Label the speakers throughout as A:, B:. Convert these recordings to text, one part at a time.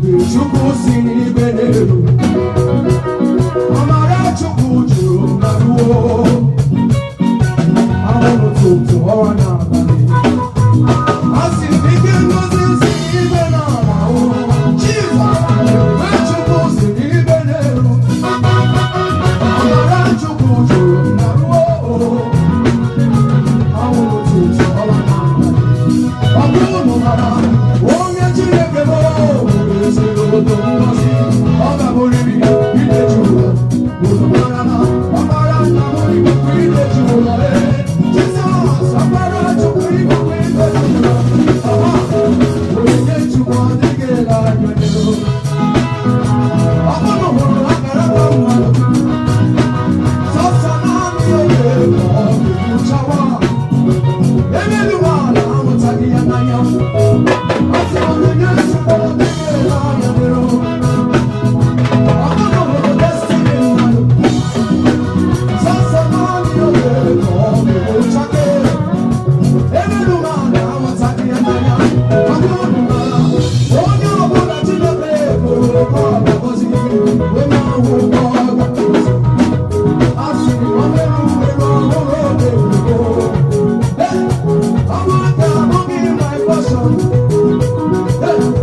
A: Chukwu si n'ibelu amara Chukwu juru na ruo ahụrụ tutu ọwa n'abalị asị ike ngozi si n'ibe na ahụ Jizọs Chukwu si n'ibelu amara Chukwu juru na ruo ahụrụ tutu ọwa n'abalị ọ bụrụ n'ụbara onye Chineke bụ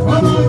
A: I'm